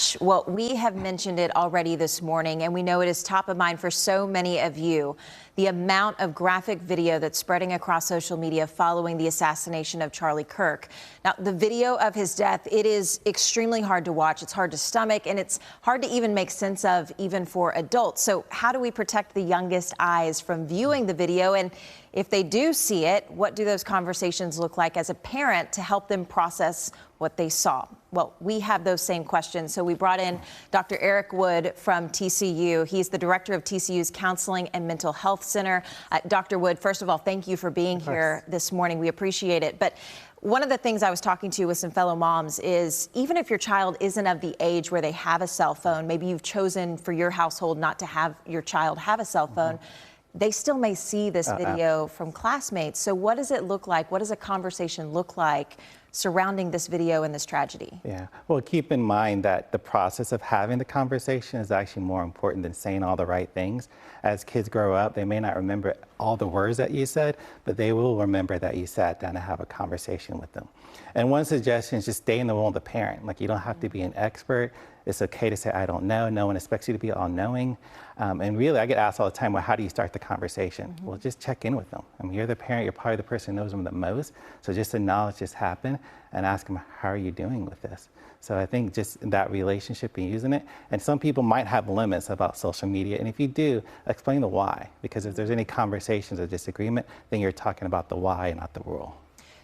much. Well, we have mentioned it already this morning, and we know it is top of mind for so many of you. The amount of graphic video that's spreading across social media following the assassination of Charlie Kirk. Now, the video of his death, it is extremely hard to watch. It's hard to stomach, and it's hard to even make sense of, even for adults. So how do we protect the youngest eyes from viewing the video? And if they do see it, what do those conversations look like as a parent to help them process what they saw? Well, we have those same questions. So we brought in Dr. Eric Wood from TCU. He's the director of TCU's Counseling and Mental Health Center. Dr. Wood, first of all, thank you for being here this morning. We appreciate it. But one of the things I was talking to with some fellow moms is even if your child isn't of the age where they have a cell phone, maybe you've chosen for your household not to have your child have a cell phone, they still may see this video from classmates. So what does it look like? What does a conversation look like surrounding this video and this tragedy? Yeah, well, keep in mind that the process of having the conversation is actually more important than saying all the right things. As kids grow up, they may not remember all the words that you said, but they will remember that you sat down to have a conversation with them. And one suggestion is just stay in the role of the parent. Like, you don't have to be an expert. It's okay to say, I don't know. No one expects you to be all-knowing. And really, I get asked all the time, well, how do you start the conversation? Well, just check in with them. I mean, you're the parent, you're probably the person who knows them the most. So just acknowledge this happened and ask them, how are you doing with this? So I think just that relationship and using it. And some people might have limits about social media. And if you do, explain the why. Because if there's any conversations or disagreement, then you're talking about the why and not the rule.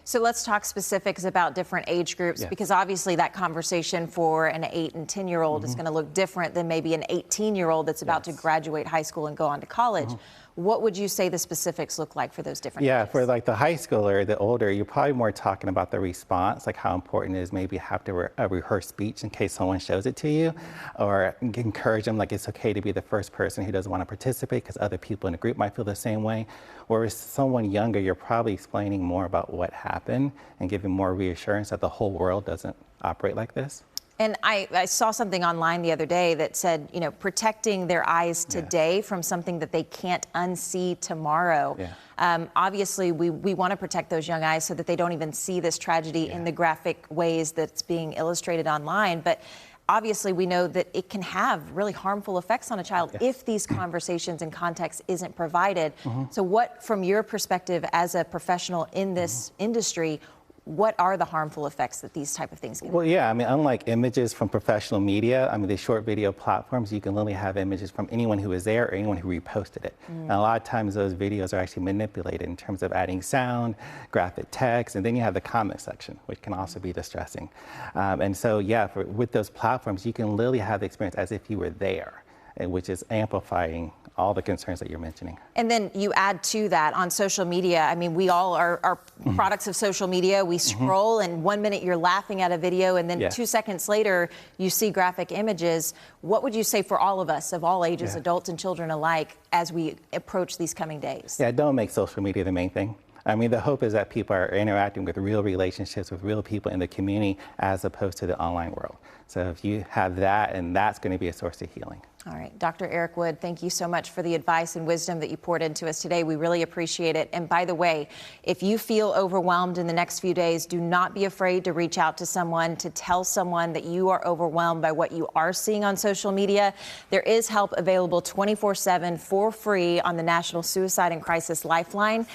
So let's talk specifics about different age groups, because obviously that conversation for an 8 and 10-year-old is going to look different than maybe an 18-year-old that's about to graduate high school and go on to college. What would you say the specifics look like for those different ages? For like the high schooler, the older, you're probably more talking about the response, like how important it is maybe have to rehearse speech in case someone shows it to you, or encourage them like it's okay to be the first person who doesn't want to participate because other people in the group might feel the same way. Whereas someone younger, you're probably explaining more about what happened and giving more reassurance that the whole world doesn't operate like this. And I saw something online the other day that said, you know, protecting their eyes today from something that they can't unsee tomorrow. Obviously, we want to protect those young eyes so that they don't even see this tragedy in the graphic ways that's being illustrated online. But obviously, we know that it can have really harmful effects on a child if these conversations and context isn't provided. So what, from your perspective as a professional in this industry, what are the harmful effects that these type of things can have? Well, I mean, unlike images from professional media, I mean, the short video platforms, you can literally have images from anyone who was there or anyone who reposted it. And a lot of times those videos are actually manipulated in terms of adding sound, graphic text, and then you have the comment section, which can also be distressing. And so, with those platforms, you can literally have the experience as if you were there, which is amplifying all the concerns that you're mentioning. And then you add to that on social media. I mean, we all are products of social media. We scroll, and 1 minute you're laughing at a video, and then 2 seconds later you see graphic images. What would you say for all of us, of all ages, adults and children alike, as we approach these coming days? Don't make social media the main thing. I mean, the hope is that people are interacting with real relationships with real people in the community as opposed to the online world. So if you have that, and that's going to be a source of healing. All right, Dr. Eric Wood, thank you so much for the advice and wisdom that you poured into us today. We really appreciate it. And by the way, if you feel overwhelmed in the next few days, do not be afraid to reach out to someone, to tell someone that you are overwhelmed by what you are seeing on social media. There is help available 24/7 for free on the National Suicide and Crisis Lifeline.